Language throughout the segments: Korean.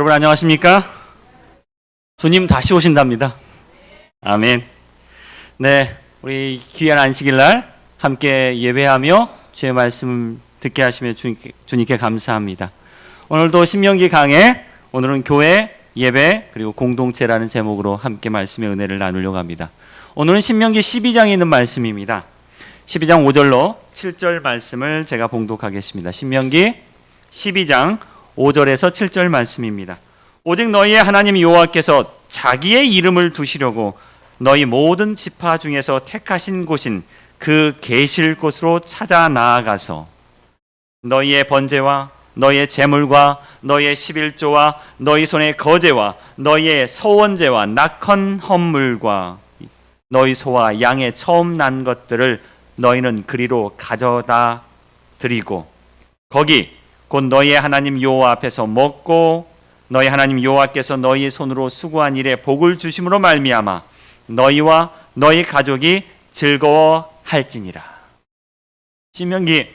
여러분 안녕하십니까? 주님 다시 오신답니다. 아멘. 네, 우리 귀한 안식일 날 함께 예배하며 주의 말씀 듣게 하시며 주님께 감사합니다. 오늘도 신명기 강해, 오늘은 교회, 예배, 그리고 공동체라는 제목으로 함께 말씀의 은혜를 나누려고 합니다. 오늘은 신명기 12장에 있는 말씀입니다. 12장 5절로 7절 말씀을 제가 봉독하겠습니다. 신명기 12장 5절에서 7절 말씀입니다. 오직 너희의 하나님 여호와께서 자기의 이름을 두시려고 너희 모든 지파 중에서 택하신 곳인 그 계실 곳으로 찾아 나아가서 너희의 번제와 너희의 제물과 너희의 11조와 너희 손의 거제와 너희의 서원제와 낙헌 헌물과 너희 소와 양의 처음 난 것들을 너희는 그리로 가져다 드리고 거기 곧 너희의 하나님 여호와 앞에서 먹고 너희 하나님 여호와께서 너희의 손으로 수고한 일에 복을 주심으로 말미암아 너희와 너희 가족이 즐거워할지니라. 신명기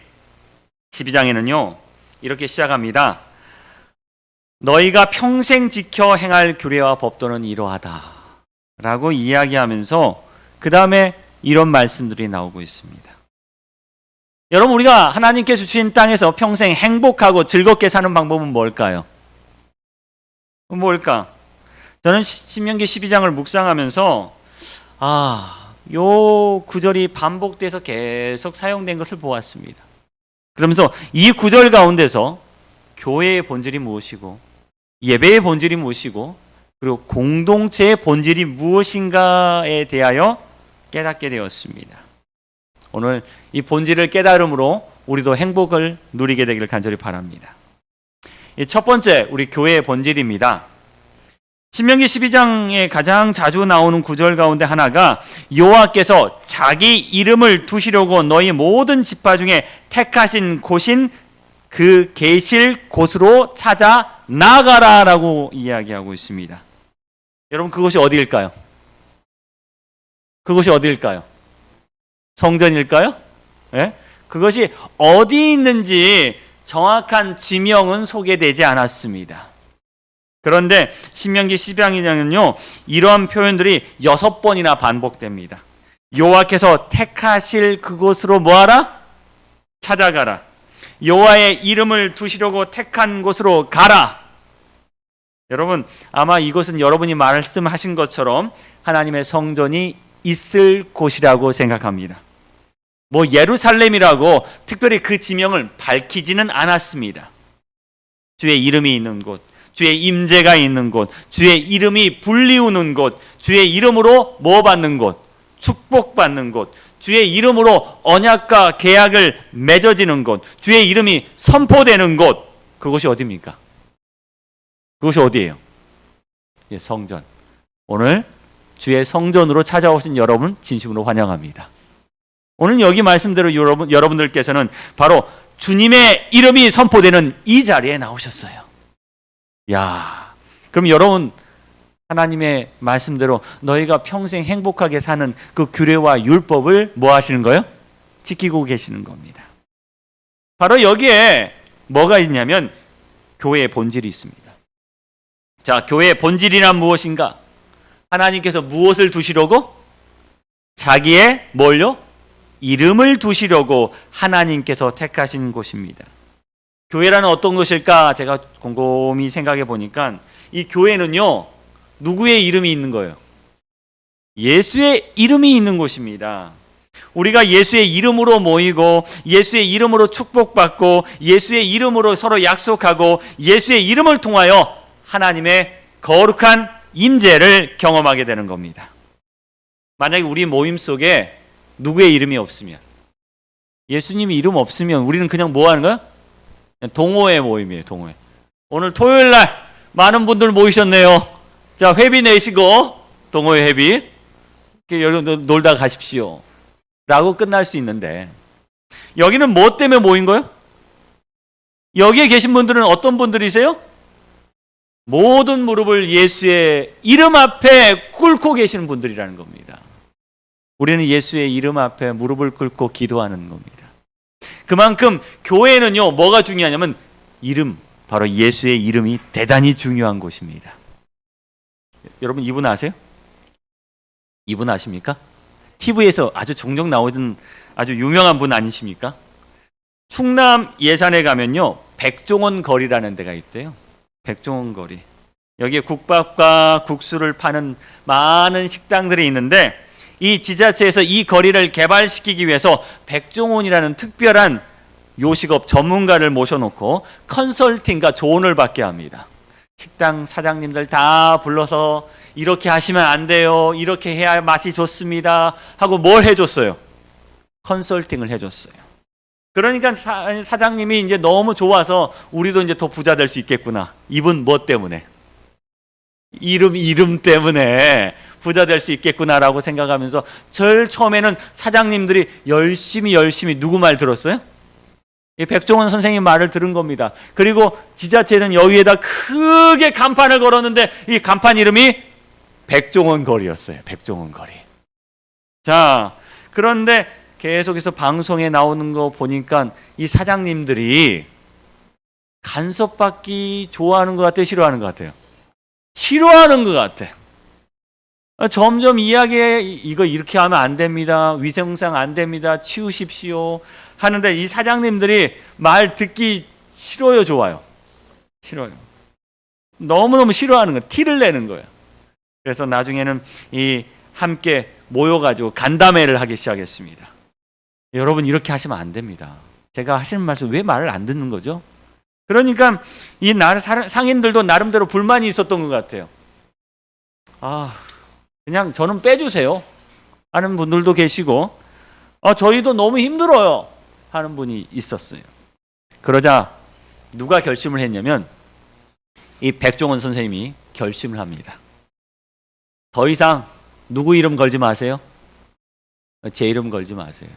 12장에는요 이렇게 시작합니다. 너희가 평생 지켜 행할 규례와 법도는 이러하다 라고 이야기하면서 그 다음에 이런 말씀들이 나오고 있습니다. 여러분, 우리가 하나님께서 주신 땅에서 평생 행복하고 즐겁게 사는 방법은 뭘까요? 뭘까? 저는 신명기 12장을 묵상하면서 요 구절이 반복돼서 계속 사용된 것을 보았습니다. 그러면서 이 구절 가운데서 교회의 본질이 무엇이고 예배의 본질이 무엇이고 그리고 공동체의 본질이 무엇인가에 대하여 깨닫게 되었습니다. 오늘 이 본질을 깨달음으로 우리도 행복을 누리게 되기를 간절히 바랍니다. 첫 번째, 우리 교회의 본질입니다. 신명기 12장에 가장 자주 나오는 구절 가운데 하나가 여호와께서 자기 이름을 두시려고 너희 모든 지파 중에 택하신 곳인 그 계실 곳으로 찾아 나가라라고 이야기하고 있습니다. 여러분, 그곳이 어디일까요? 그곳이 어디일까요? 성전일까요? 네? 그것이 어디 있는지 정확한 지명은 소개되지 않았습니다. 그런데 신명기 12장에는요 이러한 표현들이 6번이나 반복됩니다. 여호와께서 택하실 그곳으로 뭐하라? 찾아가라. 여호와의 이름을 두시려고 택한 곳으로 가라. 여러분, 아마 이곳은 여러분이 말씀하신 것처럼 하나님의 성전이 있을 곳이라고 생각합니다. 뭐 예루살렘이라고 특별히 그 지명을 밝히지는 않았습니다. 주의 이름이 있는 곳, 주의 임재가 있는 곳, 주의 이름이 불리우는 곳, 주의 이름으로 뭐 받는 곳, 축복받는 곳, 주의 이름으로 언약과 계약을 맺어지는 곳, 주의 이름이 선포되는 곳, 그곳이 어디입니까? 그것이 어디예요? 예, 성전. 오늘 주의 성전으로 찾아오신 여러분 진심으로 환영합니다. 오늘 여기 말씀대로 여러분들께서는 바로 주님의 이름이 선포되는 이 자리에 나오셨어요. 야, 그럼 여러분 하나님의 말씀대로 너희가 평생 행복하게 사는 그 규례와 율법을 뭐 하시는 거예요? 지키고 계시는 겁니다. 바로 여기에 뭐가 있냐면 교회의 본질이 있습니다. 자, 교회의 본질이란 무엇인가? 하나님께서 무엇을 두시려고? 자기의 뭘요? 이름을 두시려고 하나님께서 택하신 곳입니다. 교회라는 어떤 것일까? 제가 곰곰이 생각해 보니까 이 교회는요 누구의 이름이 있는 거예요? 예수의 이름이 있는 곳입니다. 우리가 예수의 이름으로 모이고 예수의 이름으로 축복받고 예수의 이름으로 서로 약속하고 예수의 이름을 통하여 하나님의 거룩한 임재를 경험하게 되는 겁니다. 만약에 우리 모임 속에 누구의 이름이 없으면, 예수님이 이름 없으면 우리는 그냥 뭐 하는 거야? 동호회 모임이에요. 동호회. 오늘 토요일 날 많은 분들 모이셨네요. 자, 회비 내시고 동호회 회비 여러분 놀다 가십시오 라고 끝날 수 있는데, 여기는 뭐 때문에 모인 거예요? 여기에 계신 분들은 어떤 분들이세요? 모든 무릎을 예수의 이름 앞에 꿇고 계시는 분들이라는 겁니다. 우리는 예수의 이름 앞에 무릎을 꿇고 기도하는 겁니다. 그만큼 교회는요 뭐가 중요하냐면 이름, 바로 예수의 이름이 대단히 중요한 곳입니다. 여러분 이분 아세요? 이분 아십니까? TV에서 아주 종종 나오던 아주 유명한 분 아니십니까? 충남 예산에 가면요, 백종원 거리라는 데가 있대요. 백종원 거리. 여기에 국밥과 국수를 파는 많은 식당들이 있는데, 이 지자체에서 이 거리를 개발시키기 위해서 백종원이라는 특별한 요식업 전문가를 모셔놓고 컨설팅과 조언을 받게 합니다. 식당 사장님들 다 불러서 이렇게 하시면 안 돼요, 이렇게 해야 맛이 좋습니다 하고 뭘 해줬어요? 컨설팅을 해줬어요. 그러니까 사장님이 이제 너무 좋아서 우리도 이제 더 부자 될 수 있겠구나. 이분 뭐 때문에? 이름 때문에 부자 될 수 있겠구나라고 생각하면서 제일 처음에는 사장님들이 열심히 누구 말 들었어요? 이 백종원 선생님 말을 들은 겁니다. 그리고 지자체는 여기에다 크게 간판을 걸었는데 이 간판 이름이 백종원 거리였어요. 백종원 거리. 자, 그런데 계속해서 방송에 나오는 거 보니까 이 사장님들이 간섭받기 좋아하는 것 같아요? 싫어하는 것 같아요? 싫어하는 것 같아. 점점 이야기에 이거 이렇게 하면 안 됩니다. 위생상 안 됩니다. 치우십시오. 하는데 이 사장님들이 말 듣기 싫어요, 좋아요? 싫어요. 너무너무 싫어하는 거예요. 티를 내는 거예요. 그래서 나중에는 이 함께 모여가지고 간담회를 하기 시작했습니다. 여러분 이렇게 하시면 안 됩니다. 제가 하시는 말씀 왜 말을 안 듣는 거죠? 그러니까 이 상인들도 나름대로 불만이 있었던 것 같아요. 그냥 저는 빼주세요 하는 분들도 계시고, 저희도 너무 힘들어요 하는 분이 있었어요. 그러자 누가 결심을 했냐면 이 백종원 선생님이 결심을 합니다. 더 이상 누구 이름 걸지 마세요. 제 이름 걸지 마세요.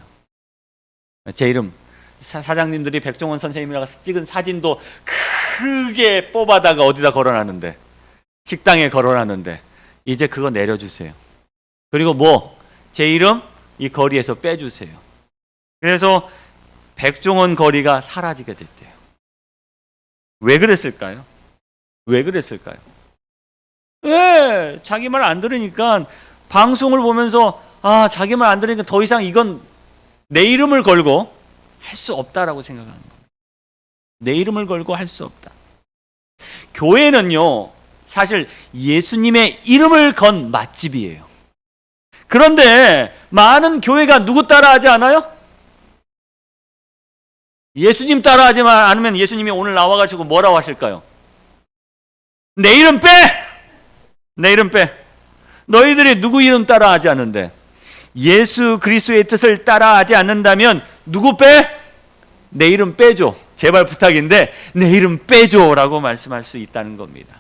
제 이름. 사장님들이 백종원 선생님이라고 찍은 사진도 크게 뽑아다가 어디다 걸어놨는데, 식당에 걸어놨는데 이제 그거 내려주세요. 그리고 제 이름 이 거리에서 빼주세요. 그래서 백종원 거리가 사라지게 됐대요. 왜 그랬을까요? 왜 그랬을까요? 자기 말 안 들으니까, 방송을 보면서 자기 말 안 들으니까 더 이상 이건 내 이름을 걸고 할 수 없다라고 생각하는 거예요. 내 이름을 걸고 할 수 없다. 교회는요, 사실 예수님의 이름을 건 맛집이에요. 그런데 많은 교회가 누구 따라하지 않아요? 예수님 따라하지 않으면 예수님이 오늘 나와가지고 뭐라고 하실까요? 내 이름 빼! 내 이름 빼! 너희들이 누구 이름 따라하지 않는데, 예수 그리스도의 뜻을 따라하지 않는다면 누구 빼? 내 이름 빼줘. 제발 부탁인데 내 이름 빼줘 라고 말씀할 수 있다는 겁니다.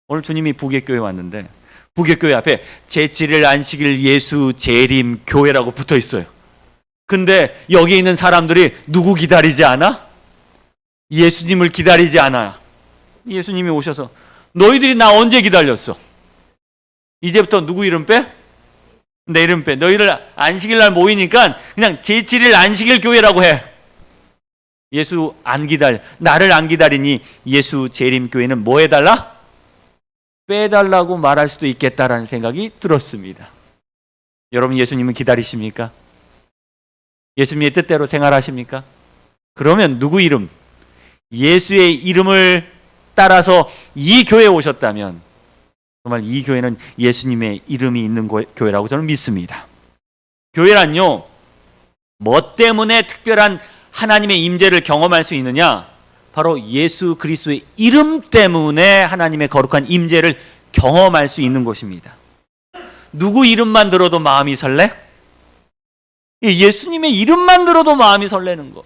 오늘 주님이 부객교회 왔는데 부객교회 앞에 제7일 안식일 예수 재림 교회라고 붙어 있어요. 근데 여기 있는 사람들이 누구 기다리지 않아? 예수님을 기다리지 않아. 예수님이 오셔서 너희들이 나 언제 기다렸어? 이제부터 누구 이름 빼? 내 이름 빼. 너희들 안식일 날 모이니까 그냥 제7일 안식일 교회라고 해. 나를 안 기다리니 예수 재림 교회는 뭐 해달라? 빼달라고 말할 수도 있겠다라는 생각이 들었습니다. 여러분 예수님은 기다리십니까? 예수님의 뜻대로 생활하십니까? 그러면 누구 이름? 예수의 이름을 따라서 이 교회에 오셨다면 정말 이 교회는 예수님의 이름이 있는 교회라고 저는 믿습니다. 교회란요, 뭐 때문에 특별한 하나님의 임재를 경험할 수 있느냐? 바로 예수 그리스도의 이름 때문에 하나님의 거룩한 임재를 경험할 수 있는 곳입니다. 누구 이름만 들어도 마음이 설레? 예수님의 이름만 들어도 마음이 설레는 것.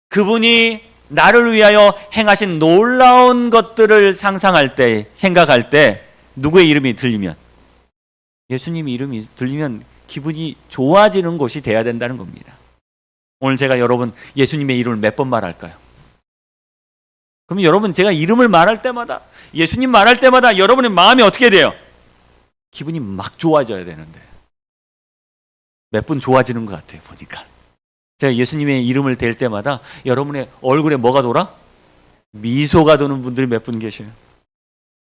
그분이 나를 위하여 행하신 놀라운 것들을 상상할 때, 생각할 때 누구의 이름이 들리면, 예수님 이름이 들리면 기분이 좋아지는 곳이 돼야 된다는 겁니다. 오늘 제가 여러분 예수님의 이름을 몇 번 말할까요? 그럼 여러분 제가 이름을 말할 때마다, 예수님 말할 때마다 여러분의 마음이 어떻게 돼요? 기분이 막 좋아져야 되는데 몇 분 좋아지는 것 같아요. 보니까 제가 예수님의 이름을 댈 때마다 여러분의 얼굴에 뭐가 돌아? 미소가 도는 분들이 몇 분 계셔요.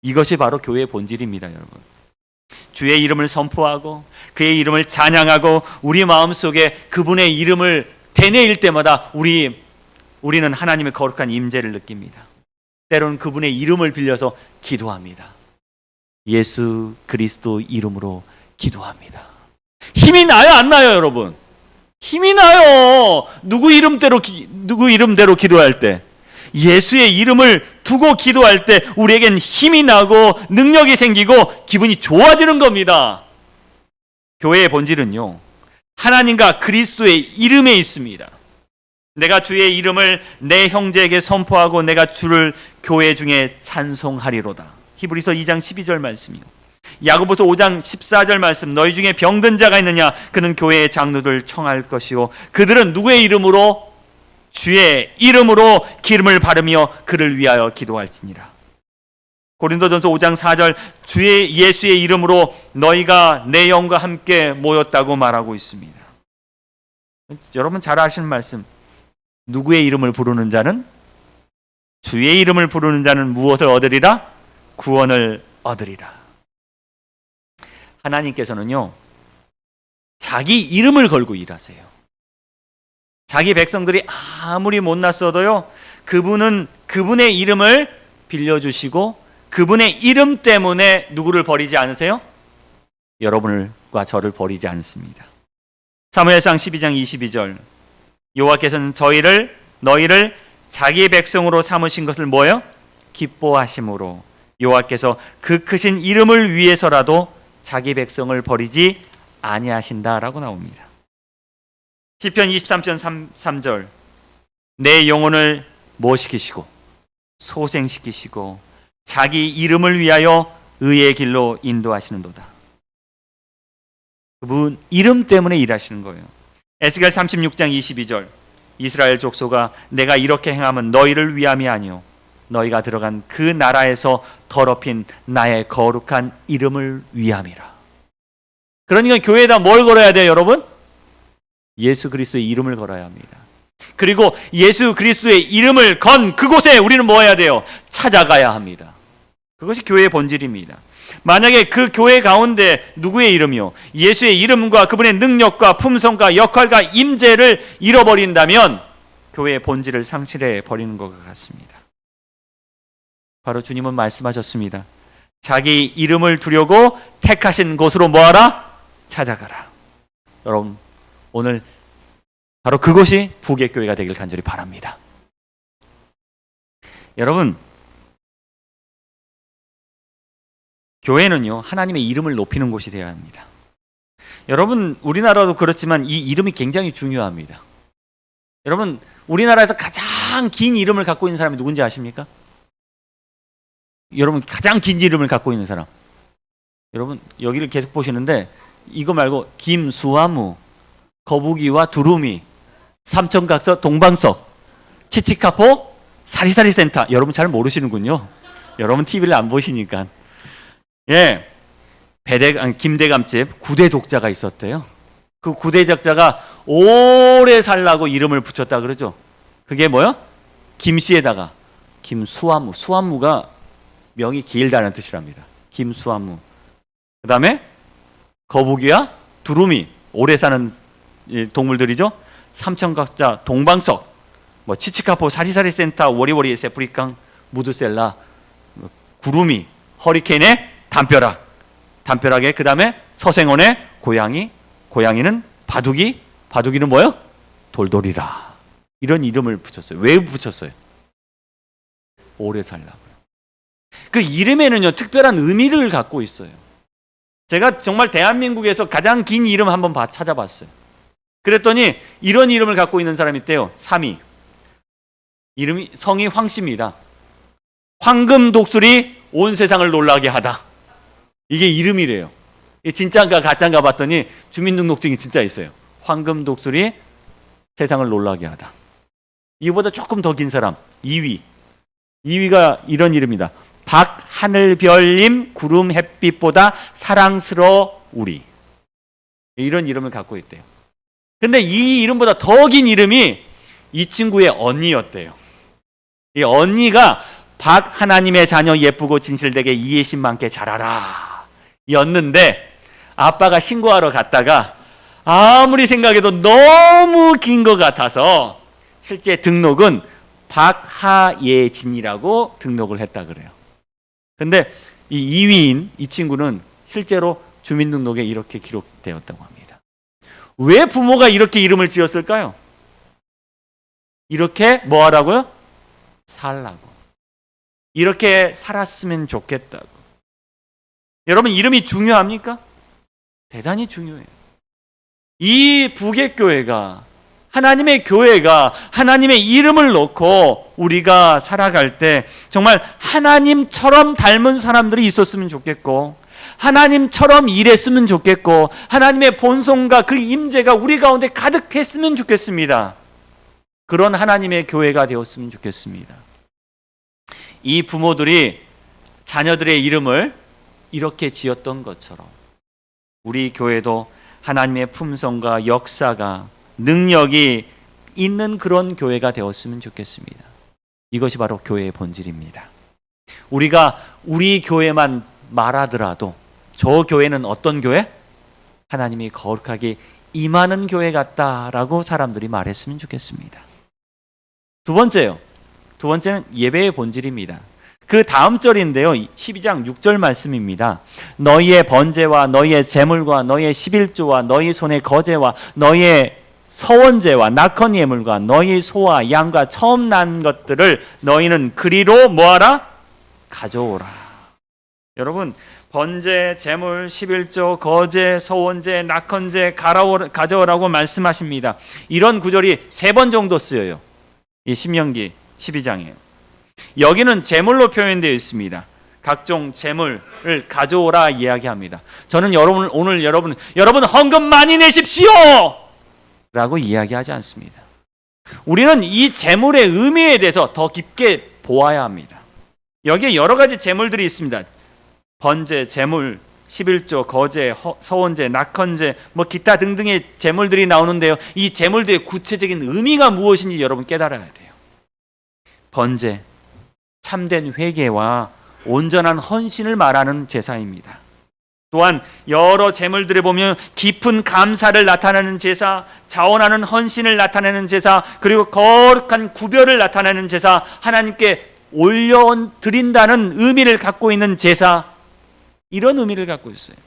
이것이 바로 교회의 본질입니다, 여러분. 주의 이름을 선포하고 그의 이름을 찬양하고 우리 마음속에 그분의 이름을 되뇌일 때마다 우리는 하나님의 거룩한 임재를 느낍니다. 때로는 그분의 이름을 빌려서 기도합니다. 예수 그리스도 이름으로 기도합니다. 힘이 나요, 안 나요, 여러분? 힘이 나요. 누구 이름대로 기도할 때, 예수의 이름을 두고 기도할 때 우리에겐 힘이 나고 능력이 생기고 기분이 좋아지는 겁니다. 교회의 본질은요, 하나님과 그리스도의 이름에 있습니다. 내가 주의 이름을 내 형제에게 선포하고 내가 주를 교회 중에 찬송하리로다. 히브리서 2장 12절 말씀이요. 야고보서 5장 14절 말씀, 너희 중에 병든 자가 있느냐? 그는 교회의 장로들 청할 것이요, 그들은 누구의 이름으로? 주의 이름으로 기름을 바르며 그를 위하여 기도할지니라. 고린도전서 5장 4절, 주의 예수의 이름으로 너희가 내 영과 함께 모였다고 말하고 있습니다. 여러분 잘 아시는 말씀, 누구의 이름을 부르는 자는? 주의 이름을 부르는 자는 무엇을 얻으리라? 구원을 얻으리라. 하나님께서는요, 자기 이름을 걸고 일하세요. 자기 백성들이 아무리 못났어도요, 그분은 그분의 이름을 빌려주시고 그분의 이름 때문에 누구를 버리지 않으세요? 여러분과 저를 버리지 않습니다. 사무엘상 12장 22절, 여호와께서는 너희를 자기 백성으로 삼으신 것을 뭐예요? 기뻐하심으로 여호와께서 그 크신 이름을 위해서라도 자기 백성을 버리지 아니하신다라고 나옵니다. 시편 23편 3절, 내 영혼을 뭐 시키시고 소생시키시고 자기 이름을 위하여 의의 길로 인도하시는도다. 그분 이름 때문에 일하시는 거예요. 에스겔 36장 22절, 이스라엘 족속아 내가 이렇게 행하면 너희를 위함이 아니요 너희가 들어간 그 나라에서 더럽힌 나의 거룩한 이름을 위함이라. 그러니까 교회에다 뭘 걸어야 돼요, 여러분? 예수 그리스도의 이름을 걸어야 합니다. 그리고 예수 그리스도의 이름을 건 그곳에 우리는 뭐 해야 돼요? 찾아가야 합니다. 그것이 교회의 본질입니다. 만약에 그 교회 가운데 누구의 이름이요? 예수의 이름과 그분의 능력과 품성과 역할과 임재를 잃어버린다면 교회의 본질을 상실해 버리는 것 같습니다. 바로 주님은 말씀하셨습니다. 자기 이름을 두려고 택하신 곳으로 뭐하라? 찾아가라. 여러분, 오늘 바로 그곳이 부객교회가 되길 간절히 바랍니다. 여러분, 교회는요, 하나님의 이름을 높이는 곳이 되어야 합니다. 여러분, 우리나라도 그렇지만 이 이름이 굉장히 중요합니다. 여러분, 우리나라에서 가장 긴 이름을 갖고 있는 사람이 누군지 아십니까? 여러분, 가장 긴 이름을 갖고 있는 사람. 여러분, 여기를 계속 보시는데 이거 말고 김수화무, 거북이와 두루미, 삼천각서 동방석, 치치카포, 사리사리 센터. 여러분 잘 모르시는군요. 여러분 TV를 안 보시니까. 예, 김대감집 9대 독자가 있었대요. 그 9대 작자가 오래 살라고 이름을 붙였다 그러죠. 그게 뭐요? 김씨에다가 김수화무. 수화무가 명이 길다는 뜻이랍니다. 김수화무. 그 다음에 거북이와 두루미, 오래 사는 동물들이죠. 삼천각자, 동방석, 뭐 치치카포, 사리사리 센터, 워리워리, 세프리깡, 무드셀라, 구루미, 허리케인의 담벼락에 그 다음에 서생원의 고양이는 바둑이는 뭐요? 돌돌이라. 이런 이름을 붙였어요. 왜 붙였어요? 오래 살라고요. 그 이름에는요, 특별한 의미를 갖고 있어요. 제가 정말 대한민국에서 가장 긴 이름 한번 찾아봤어요. 그랬더니 이런 이름을 갖고 있는 사람이 있대요. 3위. 성이 황씨입니다. 황금 독수리 온 세상을 놀라게 하다. 이게 이름이래요. 이게 진짜인가 가짜인가 봤더니 주민등록증이 진짜 있어요. 황금 독수리 세상을 놀라게 하다. 이거보다 조금 더 긴 사람 2위. 2위가 이런 이름이다. 박하늘별님 구름 햇빛보다 사랑스러우리. 이런 이름을 갖고 있대요. 근데 이 이름보다 더 긴 이름이 이 친구의 언니였대요. 이 언니가 박 하나님의 자녀 예쁘고 진실되게 이해심 많게 자라라 였는데, 아빠가 신고하러 갔다가 아무리 생각해도 너무 긴 것 같아서 실제 등록은 박하예진이라고 등록을 했다 그래요. 근데 이 이위인 이 친구는 실제로 주민등록에 이렇게 기록되었다고 합니다. 왜 부모가 이렇게 이름을 지었을까요? 이렇게 뭐 하라고요? 살라고. 이렇게 살았으면 좋겠다고. 여러분, 이름이 중요합니까? 대단히 중요해요. 이 부객교회가, 하나님의 교회가 하나님의 이름을 놓고 우리가 살아갈 때 정말 하나님처럼 닮은 사람들이 있었으면 좋겠고, 하나님처럼 일했으면 좋겠고, 하나님의 본성과 그 임재가 우리 가운데 가득했으면 좋겠습니다. 그런 하나님의 교회가 되었으면 좋겠습니다. 이 부모들이 자녀들의 이름을 이렇게 지었던 것처럼 우리 교회도 하나님의 품성과 역사가, 능력이 있는 그런 교회가 되었으면 좋겠습니다. 이것이 바로 교회의 본질입니다. 우리가 우리 교회만 말하더라도 저 교회는 어떤 교회? 하나님이 거룩하게 임하는 교회 같다라고 사람들이 말했으면 좋겠습니다. 두 번째는 예배의 본질입니다. 그 다음 절인데요, 12장 6절 말씀입니다. 너희의 번제와 너희의 제물과 너희의 11조와 너희 손의 거제와 너희의 서원제와 낙헌 예물과 너희 소와 양과 처음 난 것들을 너희는 그리로 뭐하라? 가져오라. 여러분, 번제, 제물, 11조, 거제, 서원제, 낙헌제 가져오라고 말씀하십니다. 이런 구절이 3번 정도 쓰여요. 이 신명기 12장이에요. 여기는 제물로 표현되어 있습니다. 각종 제물을 가져오라 이야기합니다. 저는 오늘 여러분 헌금 많이 내십시오! 라고 이야기하지 않습니다. 우리는 이 제물의 의미에 대해서 더 깊게 보아야 합니다. 여기에 여러 가지 제물들이 있습니다. 번제, 제물, 11조, 거제, 서원제, 낙헌제, 기타 등등의 제물들이 나오는데요. 이 제물들의 구체적인 의미가 무엇인지 여러분 깨달아야 돼요. 번제, 참된 회개와 온전한 헌신을 말하는 제사입니다. 또한 여러 제물들에 보면 깊은 감사를 나타내는 제사, 자원하는 헌신을 나타내는 제사, 그리고 거룩한 구별을 나타내는 제사, 하나님께 올려드린다는 의미를 갖고 있는 제사, 이런 의미를 갖고 있어요.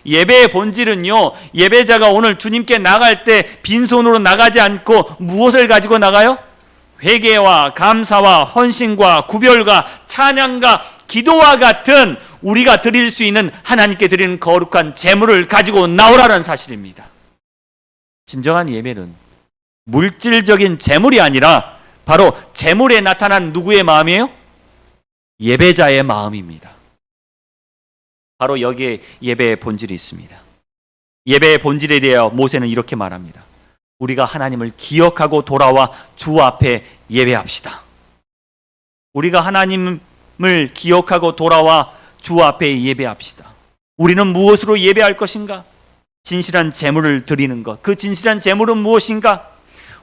예배의 본질은요, 예배자가 오늘 주님께 나갈 때 빈손으로 나가지 않고 무엇을 가지고 나가요? 회개와 감사와 헌신과 구별과 찬양과 기도와 같은 우리가 드릴 수 있는, 하나님께 드리는 거룩한 제물을 가지고 나오라는 사실입니다. 진정한 예배는 물질적인 제물이 아니라 바로 제물에 나타난 누구의 마음이에요? 예배자의 마음입니다. 바로 여기에 예배의 본질이 있습니다. 예배의 본질에 대하여 모세는 이렇게 말합니다. 우리가 하나님을 기억하고 돌아와 주 앞에 예배합시다. 우리가 하나님을 기억하고 돌아와 주 앞에 예배합시다. 우리는 무엇으로 예배할 것인가? 진실한 제물을 드리는 것. 그 진실한 제물은 무엇인가?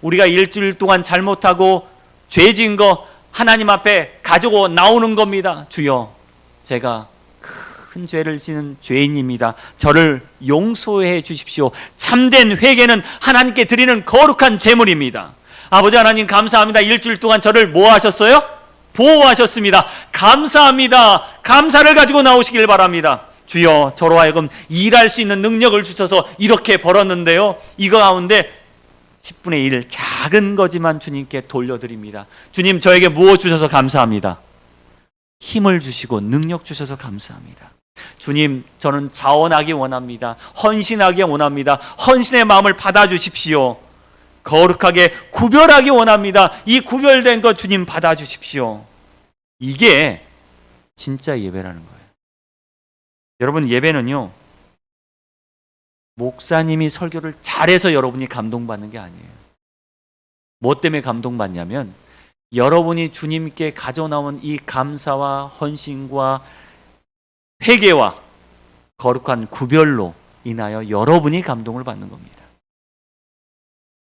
우리가 일주일 동안 잘못하고 죄 지은 거 하나님 앞에 가지고 나오는 겁니다. 주여, 제가 큰 죄를 지는 죄인입니다. 저를 용서해 주십시오. 참된 회개는 하나님께 드리는 거룩한 제물입니다. 아버지 하나님 감사합니다. 일주일 동안 저를 뭐 하셨어요? 보호하셨습니다. 감사합니다. 감사를 가지고 나오시길 바랍니다. 주여, 저로 하여금 일할 수 있는 능력을 주셔서 이렇게 벌었는데요, 이거 가운데 10분의 1 작은 거지만 주님께 돌려드립니다. 주님, 저에게 무엇 주셔서 감사합니다. 힘을 주시고 능력 주셔서 감사합니다. 주님, 저는 자원하기 원합니다. 헌신하기 원합니다. 헌신의 마음을 받아주십시오. 거룩하게 구별하기 원합니다. 이 구별된 것 주님 받아주십시오. 이게 진짜 예배라는 거예요. 여러분, 예배는요, 목사님이 설교를 잘해서 여러분이 감동받는 게 아니에요. 뭐 때문에 감동받냐면 여러분이 주님께 가져나온 이 감사와 헌신과 회개와 거룩한 구별로 인하여 여러분이 감동을 받는 겁니다.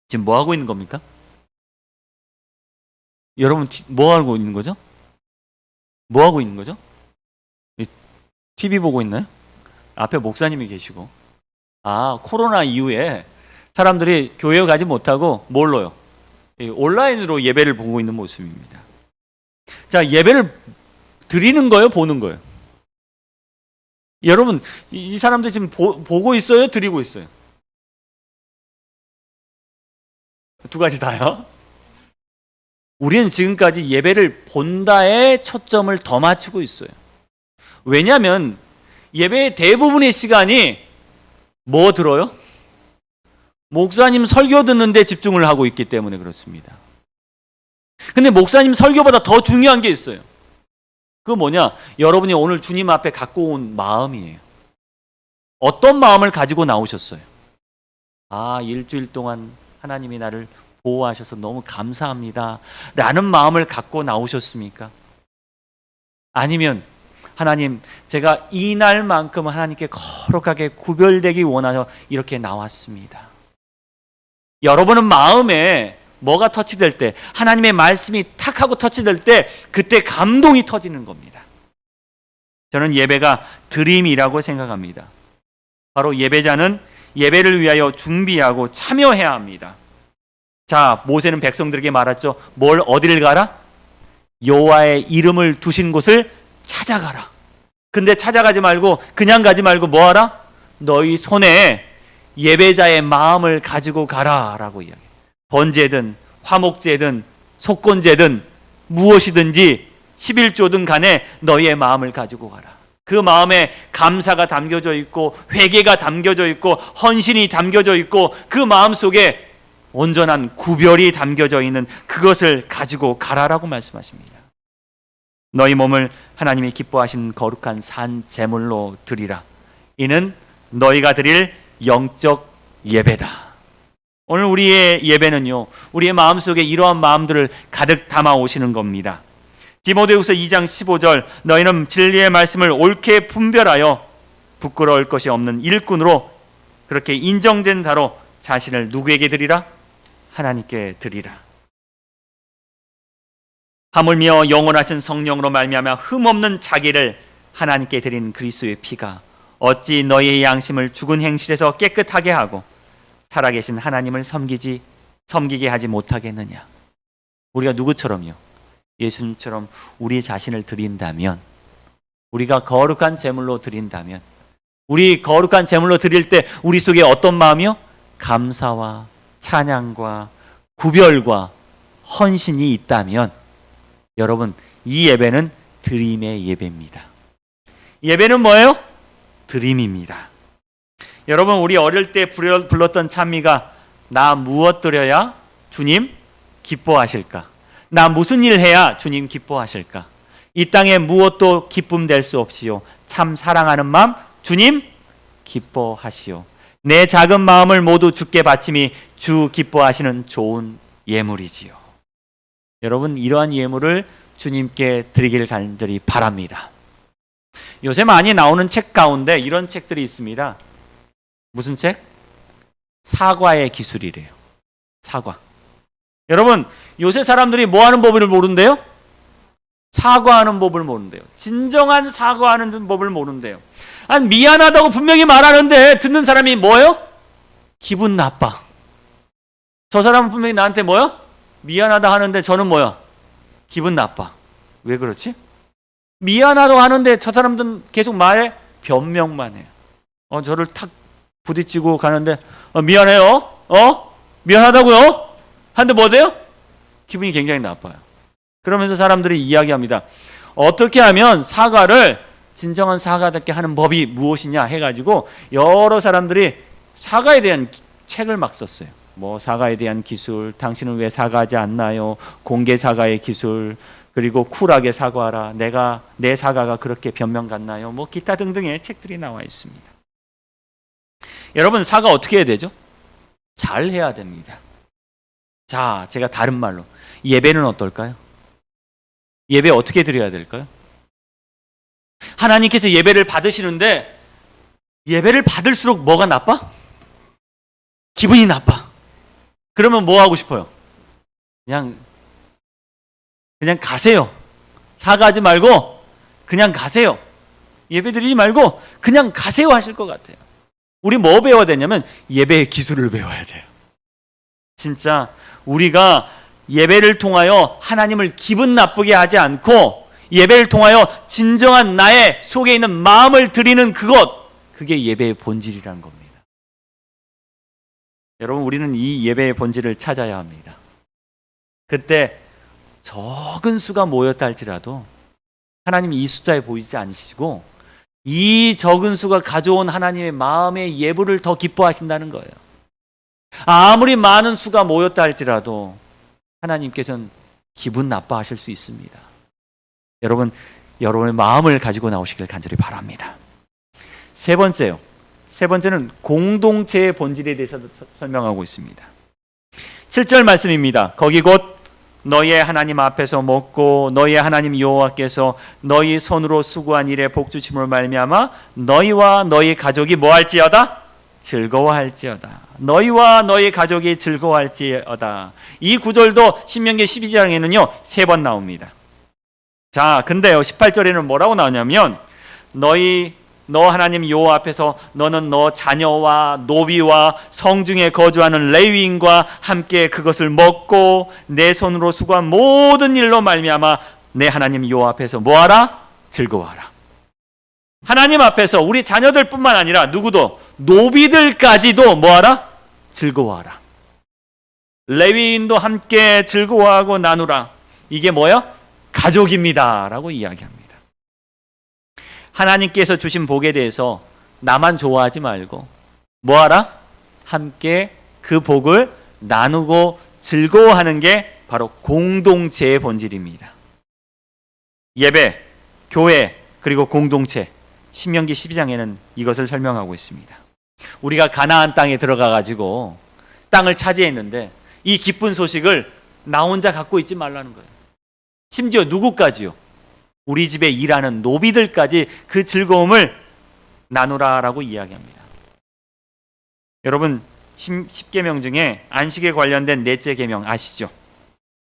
지금 뭐 하고 있는 겁니까? 여러분 뭐 하고 있는 거죠? 뭐 하고 있는 거죠? TV 보고 있나요? 앞에 목사님이 계시고. 코로나 이후에 사람들이 교회에 가지 못하고 뭘로요? 온라인으로 예배를 보고 있는 모습입니다. 자, 예배를 드리는 거예요? 보는 거예요? 여러분, 이 사람들 지금 보고 있어요? 드리고 있어요? 두 가지 다요? 우리는 지금까지 예배를 본다에 초점을 더 맞추고 있어요. 왜냐하면 예배의 대부분의 시간이 뭐 들어요? 목사님 설교 듣는데 집중을 하고 있기 때문에 그렇습니다. 근데 목사님 설교보다 더 중요한 게 있어요. 그거 뭐냐? 여러분이 오늘 주님 앞에 갖고 온 마음이에요. 어떤 마음을 가지고 나오셨어요? 일주일 동안 하나님이 나를 보호하셔서 너무 감사합니다 라는 마음을 갖고 나오셨습니까? 아니면 하나님, 제가 이날만큼 하나님께 거룩하게 구별되기 원하여 이렇게 나왔습니다. 여러분은 마음에 뭐가 터치될 때, 하나님의 말씀이 탁 하고 터치될 때 그때 감동이 터지는 겁니다. 저는 예배가 드림이라고 생각합니다. 바로 예배자는 예배를 위하여 준비하고 참여해야 합니다. 자, 모세는 백성들에게 말했죠. 어디를 가라? 여호와의 이름을 두신 곳을 찾아가라. 근데 찾아가지 말고 그냥 가지 말고 뭐 하라? 너희 손에 예배자의 마음을 가지고 가라 라고 이야기해요. 번제든 화목제든 속건제든 무엇이든지 11조든 간에 너희의 마음을 가지고 가라. 그 마음에 감사가 담겨져 있고 회개가 담겨져 있고 헌신이 담겨져 있고 그 마음 속에 온전한 구별이 담겨져 있는 그것을 가지고 가라라고 말씀하십니다. 너희 몸을 하나님이 기뻐하신 거룩한 산 제물로 드리라. 이는 너희가 드릴 영적 예배다. 오늘 우리의 예배는요, 우리의 마음속에 이러한 마음들을 가득 담아 오시는 겁니다. 디모데후서 2장 15절, 너희는 진리의 말씀을 옳게 분별하여 부끄러울 것이 없는 일꾼으로 그렇게 인정된 자로 자신을 누구에게 드리라? 하나님께 드리라. 하물며 영원하신 성령으로 말미암아 흠없는 자기를 하나님께 드린 그리스도의 피가 어찌 너희의 양심을 죽은 행실에서 깨끗하게 하고 살아계신 하나님을 섬기게 하지 못하겠느냐. 우리가 누구처럼요? 예수님처럼 우리 자신을 드린다면, 우리가 거룩한 제물로 드린다면, 우리 거룩한 제물로 드릴 때 우리 속에 어떤 마음이요? 감사와 찬양과 구별과 헌신이 있다면 여러분, 이 예배는 드림의 예배입니다. 예배는 뭐예요? 드림입니다. 여러분, 우리 어릴 때 불렀던 찬미가 나 무엇 드려야 주님 기뻐하실까? 나 무슨 일 해야 주님 기뻐하실까? 이 땅에 무엇도 기쁨 될 수 없이요 참 사랑하는 마음 주님 기뻐하시오. 내 작은 마음을 모두 주께 바침이 주 기뻐하시는 좋은 예물이지요. 여러분, 이러한 예물을 주님께 드리길 간절히 바랍니다. 요새 많이 나오는 책 가운데 이런 책들이 있습니다. 무슨 책? 사과의 기술이래요. 사과. 여러분, 요새 사람들이 뭐 하는 법을 모른대요? 사과하는 법을 모른대요. 진정한 사과하는 법을 모른대요. 미안하다고 분명히 말하는데 듣는 사람이 뭐예요? 기분 나빠. 저 사람은 분명히 나한테 뭐요? 미안하다 하는데 저는 뭐야? 기분 나빠. 왜 그렇지? 미안하다고 하는데 저 사람들은 계속 말해? 변명만 해요. 저를 탁 부딪히고 가는데 미안해요. 미안하다고요? 하는데 뭐 돼요? 기분이 굉장히 나빠요. 그러면서 사람들이 이야기합니다. 어떻게 하면 사과를 진정한 사과답게 하는 법이 무엇이냐 해가지고 여러 사람들이 사과에 대한 책을 막 썼어요. 뭐 사과에 대한 기술, 당신은 왜 사과하지 않나요? 공개 사과의 기술, 그리고 쿨하게 사과하라. 내 사과가 그렇게 변명 같나요? 뭐 기타 등등의 책들이 나와 있습니다. 여러분, 사과 어떻게 해야 되죠? 잘 해야 됩니다. 자, 제가 다른 말로 예배는 어떨까요? 예배 어떻게 드려야 될까요? 하나님께서 예배를 받으시는데 예배를 받을수록 뭐가 나빠? 기분이 나빠. 그러면 뭐 하고 싶어요? 그냥 그냥 가세요. 사과하지 말고 그냥 가세요. 예배드리지 말고 그냥 가세요 하실 것 같아요. 우리 뭐 배워야 되냐면 예배의 기술을 배워야 돼요. 진짜 우리가 예배를 통하여 하나님을 기분 나쁘게 하지 않고 예배를 통하여 진정한 나의 속에 있는 마음을 드리는 그게 예배의 본질이라는 겁니다. 여러분, 우리는 이 예배의 본질을 찾아야 합니다. 그때 적은 수가 모였다 할지라도 하나님이 이 숫자에 보이지 않으시고 이 적은 수가 가져온 하나님의 마음의 예불을 더 기뻐하신다는 거예요. 아무리 많은 수가 모였다 할지라도 하나님께서는 기분 나빠하실 수 있습니다. 여러분, 여러분의 마음을 가지고 나오시길 간절히 바랍니다. 세 번째는 공동체의 본질에 대해서 설명하고 있습니다. 7절 말씀입니다. 거기 곧 너희의 하나님 앞에서 먹고 너희의 하나님 여호와께서 너희 손으로 수고한 일에 복주심으로 말미암아 너희와 너희 가족이 뭐할지어다? 즐거워할지어다. 너희와 너희 가족이 즐거워할지어다. 이 구절도 신명기 12장에는요 3번 나옵니다. 자, 근데요 18절에는 뭐라고 나오냐면 너 하나님 여호와 앞에서 너는 너 자녀와 노비와 성중에 거주하는 레위인과 함께 그것을 먹고 내 손으로 수고한 모든 일로 말미암아 내 하나님 여호와 앞에서 뭐하라? 즐거워하라. 하나님 앞에서 우리 자녀들뿐만 아니라 누구도 노비들까지도 뭐하라? 즐거워하라. 레위인도 함께 즐거워하고 나누라. 이게 뭐야? 가족입니다 라고 이야기합니다. 하나님께서 주신 복에 대해서 나만 좋아하지 말고 뭐하라? 함께 그 복을 나누고 즐거워하는 게 바로 공동체의 본질입니다. 예배, 교회, 그리고 공동체, 신명기 12장에는 이것을 설명하고 있습니다. 우리가 가나안 땅에 들어가가지고 땅을 차지했는데 이 기쁜 소식을 나 혼자 갖고 있지 말라는 거예요. 심지어 누구까지요? 우리 집에 일하는 노비들까지 그 즐거움을 나누라라고 이야기합니다. 여러분, 10계명 중에 안식에 관련된 넷째 계명 아시죠?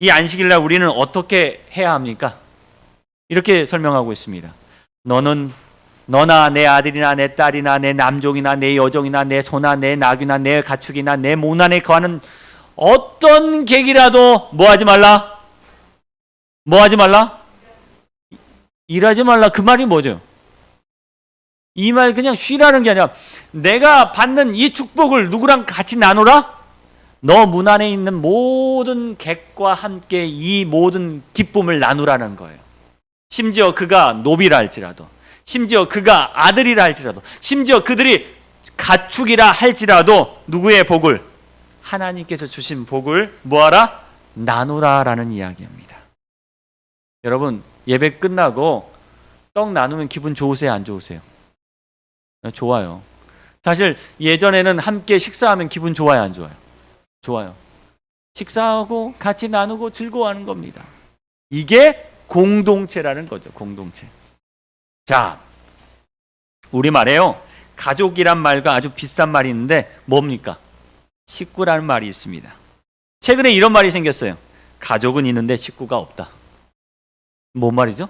이 안식일날 우리는 어떻게 해야 합니까? 이렇게 설명하고 있습니다. 너나 내 아들이나 내 딸이나 내 남종이나 내 여종이나 내 소나 내 나귀나 내 가축이나 내 모난에 거하는 어떤 객이라도 뭐하지 말라? 뭐하지 말라? 일하지 말라. 그 말이 뭐죠? 이 말 그냥 쉬라는 게 아니라 내가 받는 이 축복을 누구랑 같이 나누라? 너 문 안에 있는 모든 객과 함께 이 모든 기쁨을 나누라는 거예요. 심지어 그가 노비라 할지라도, 심지어 그가 아들이라 할지라도, 심지어 그들이 가축이라 할지라도 누구의 복을? 하나님께서 주신 복을 뭐하라? 나누라라는 이야기입니다. 여러분, 예배 끝나고 떡 나누면 기분 좋으세요? 안 좋으세요? 좋아요. 사실 예전에는 함께 식사하면 기분 좋아요? 안 좋아요? 좋아요. 식사하고 같이 나누고 즐거워하는 겁니다. 이게 공동체라는 거죠. 공동체. 자, 우리말에요 가족이란 말과 아주 비슷한 말이 있는데 뭡니까? 식구라는 말이 있습니다. 최근에 이런 말이 생겼어요. 가족은 있는데 식구가 없다. 뭔 말이죠?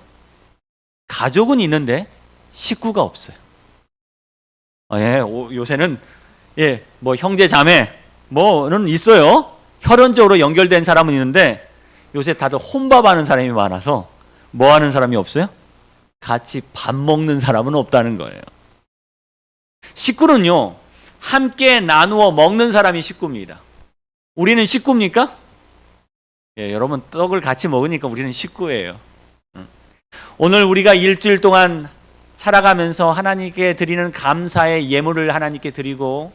가족은 있는데 식구가 없어요. 요새는 뭐 형제 자매 뭐는 있어요. 혈연적으로 연결된 사람은 있는데 요새 다들 혼밥하는 사람이 많아서 뭐 하는 사람이 없어요? 같이 밥 먹는 사람은 없다는 거예요. 식구는요, 함께 나누어 먹는 사람이 식구입니다. 우리는 식구입니까? 여러분 떡을 같이 먹으니까 우리는 식구예요. 오늘 우리가 일주일 동안 살아가면서 하나님께 드리는 감사의 예물을 하나님께 드리고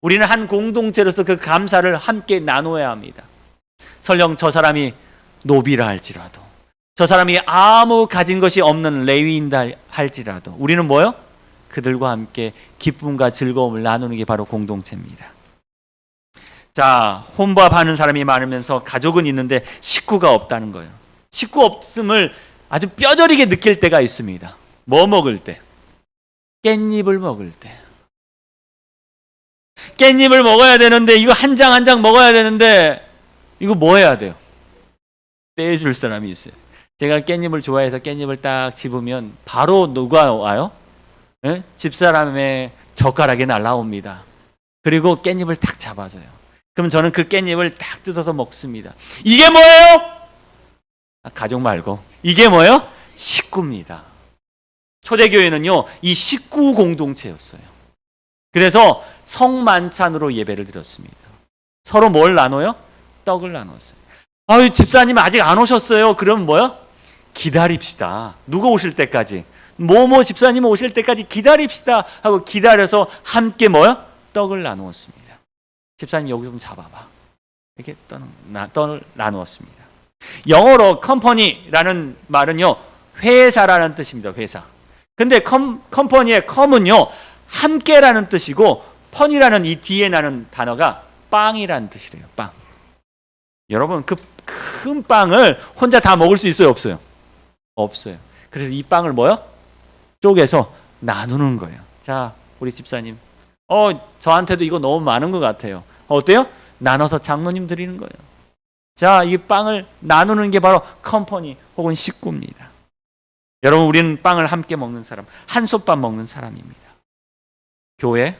우리는 한 공동체로서 그 감사를 함께 나눠야 합니다. 설령 저 사람이 노비라 할지라도, 저 사람이 아무 가진 것이 없는 레위인다 할지라도 우리는 뭐요? 그들과 함께 기쁨과 즐거움을 나누는 게 바로 공동체입니다. 자, 혼밥하는 사람이 많으면서 가족은 있는데 식구가 없다는 거예요. 식구 없음을 아주 뼈저리게 느낄 때가 있습니다. 뭐 먹을 때? 깻잎을 먹을 때. 깻잎을 먹어야 되는데 이거 한 장 한 장 먹어야 되는데 이거 뭐 해야 돼요? 떼줄 사람이 있어요. 제가 깻잎을 좋아해서 깻잎을 딱 집으면 바로 누가 와요? 예? 집사람의 젓가락이 날라옵니다. 그리고 깻잎을 딱 잡아줘요. 그럼 저는 그 깻잎을 딱 뜯어서 먹습니다. 이게 뭐예요? 가족 말고 이게 뭐예요? 식구입니다. 초대교회는요, 이 식구 공동체였어요. 그래서 성만찬으로 예배를 드렸습니다. 서로 뭘 나눠요? 떡을 나눴어요. 아유, 집사님 아직 안 오셨어요. 그럼 뭐요? 기다립시다. 누가 오실 때까지. 뭐뭐 집사님 오실 때까지 기다립시다 하고 기다려서 함께 뭐요? 떡을 나누었습니다. 집사님 여기 좀 잡아봐. 이렇게 떡을 나누었습니다. 영어로 컴퍼니라는 말은요, 회사라는 뜻입니다. 회사. 근데 컴퍼니의 컴은요, 함께라는 뜻이고, 펀이라는 이 뒤에 나는 단어가 빵이라는 뜻이래요. 빵. 여러분, 그 큰 빵을 혼자 다 먹을 수 있어요? 없어요? 없어요. 그래서 이 빵을 뭐요? 쪼개서 나누는 거예요. 자, 우리 집사님. 저한테도 이거 너무 많은 것 같아요. 어때요? 나눠서 장로님 드리는 거예요. 자, 이 빵을 나누는 게 바로 컴퍼니 혹은 식구입니다. 여러분, 우리는 빵을 함께 먹는 사람, 한솥밥 먹는 사람입니다. 교회,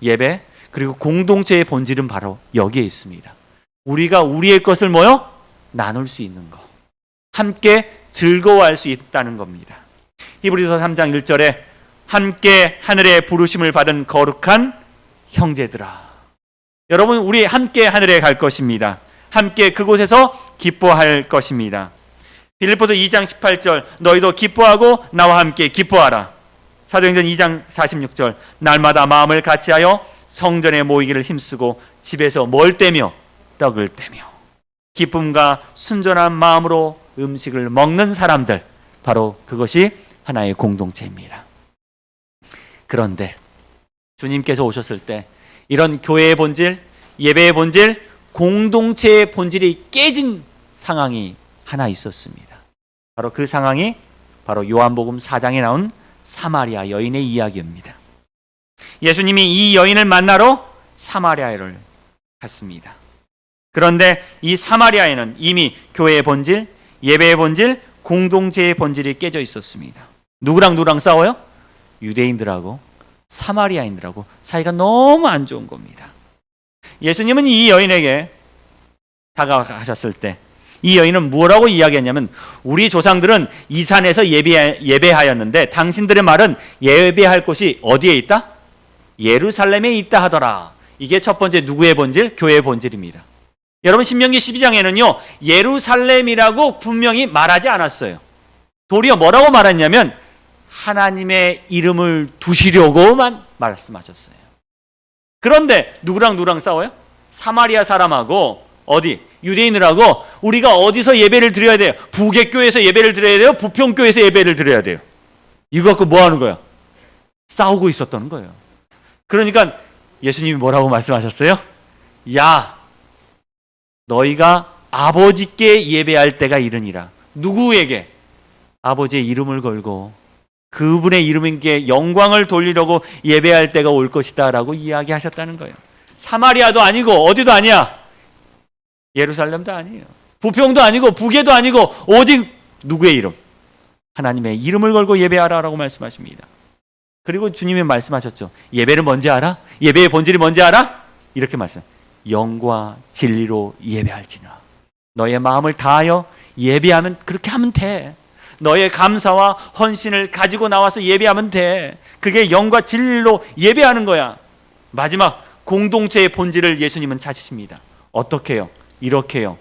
예배, 그리고 공동체의 본질은 바로 여기에 있습니다. 우리가 우리의 것을 뭐요? 나눌 수 있는 것. 함께 즐거워할 수 있다는 겁니다. 히브리서 3장 1절에 함께 하늘의 부르심을 받은 거룩한 형제들아. 여러분, 우리 함께 하늘에 갈 것입니다. 함께 그곳에서 기뻐할 것입니다. 빌립보서 2장 18절 너희도 기뻐하고 나와 함께 기뻐하라. 사도행전 2장 46절 날마다 마음을 같이하여 성전에 모이기를 힘쓰고 집에서 뭘 떼며 떡을 떼며 기쁨과 순전한 마음으로 음식을 먹는 사람들, 바로 그것이 하나의 공동체입니다. 그런데 주님께서 오셨을 때 이런 교회의 본질, 예배의 본질, 공동체의 본질이 깨진 상황이 하나 있었습니다. 바로 그 상황이 바로 요한복음 4장에 나온 사마리아 여인의 이야기입니다. 예수님이 이 여인을 만나러 사마리아를 갔습니다. 그런데 이 사마리아에는 이미 교회의 본질, 예배의 본질, 공동체의 본질이 깨져 있었습니다. 누구랑 싸워요? 유대인들하고 사마리아인들하고 사이가 너무 안 좋은 겁니다. 예수님은 이 여인에게 다가가셨을 때 이 여인은 뭐라고 이야기했냐면, 우리 조상들은 이 산에서 예배하였는데 당신들의 말은 예배할 곳이 어디에 있다? 예루살렘에 있다 하더라. 이게 첫 번째 누구의 본질? 교회의 본질입니다. 여러분, 신명기 12장에는요 예루살렘이라고 분명히 말하지 않았어요. 도리어 뭐라고 말했냐면 하나님의 이름을 두시려고만 말씀하셨어요. 그런데 누구랑 싸워요? 사마리아 사람하고 어디? 유대인들하고. 우리가 어디서 예배를 드려야 돼요? 부객교회에서 예배를 드려야 돼요? 부평교회에서 예배를 드려야 돼요? 이거 갖고 뭐 하는 거야? 싸우고 있었던 거예요. 그러니까 예수님이 뭐라고 말씀하셨어요? 야, 너희가 아버지께 예배할 때가 이르니라. 누구에게? 아버지의 이름을 걸고 그분의 이름께 영광을 돌리려고 예배할 때가 올 것이다 라고 이야기하셨다는 거예요. 사마리아도 아니고 어디도 아니야. 예루살렘도 아니에요. 부평도 아니고 부계도 아니고 오직 누구의 이름? 하나님의 이름을 걸고 예배하라라고 말씀하십니다. 그리고 주님이 말씀하셨죠. 예배는 뭔지 알아? 예배의 본질이 뭔지 알아? 이렇게 말씀. 영과 진리로 예배할지나. 너의 마음을 다하여 예배하면 그렇게 하면 돼. 너의 감사와 헌신을 가지고 나와서 예배하면 돼. 그게 영과 진리로 예배하는 거야. 마지막 공동체의 본질을 예수님은 찾으십니다. 어떻게 해요? 이렇게 해요.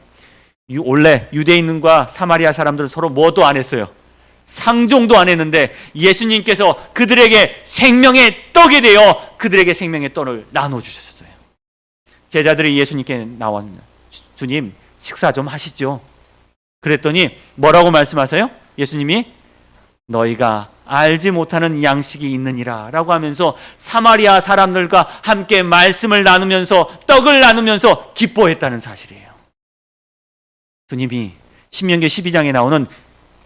원래 유대인과 사마리아 사람들은 서로 뭐도 안 했어요. 상종도 안 했는데 예수님께서 그들에게 생명의 떡이 되어 그들에게 생명의 떡을 나눠주셨어요. 제자들이 예수님께 나왔는데 주님 식사 좀 하시죠. 그랬더니 뭐라고 말씀하세요? 예수님이 너희가 알지 못하는 양식이 있느니라 라고 하면서 사마리아 사람들과 함께 말씀을 나누면서 떡을 나누면서 기뻐했다는 사실이에요. 주님이 신명기 12장에 나오는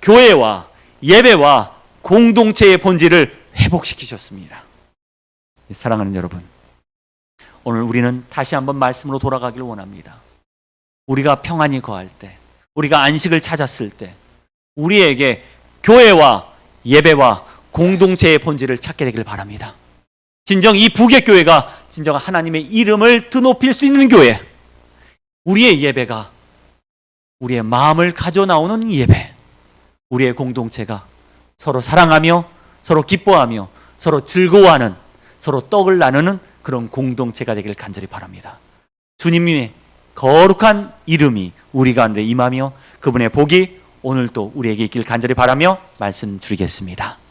교회와 예배와 공동체의 본질을 회복시키셨습니다. 사랑하는 여러분, 오늘 우리는 다시 한번 말씀으로 돌아가기를 원합니다. 우리가 평안히 거할 때, 우리가 안식을 찾았을 때, 우리에게 교회와 예배와 공동체의 본질을 찾게 되길 바랍니다. 진정 이 부객교회가 진정 하나님의 이름을 드높일 수 있는 교회, 우리의 예배가 우리의 마음을 가져 나오는 예배, 우리의 공동체가 서로 사랑하며 서로 기뻐하며 서로 즐거워하는, 서로 떡을 나누는 그런 공동체가 되길 간절히 바랍니다. 주님의 거룩한 이름이 우리 가운데 임하며 그분의 복이 오늘도 우리에게 있길 간절히 바라며 말씀드리겠습니다.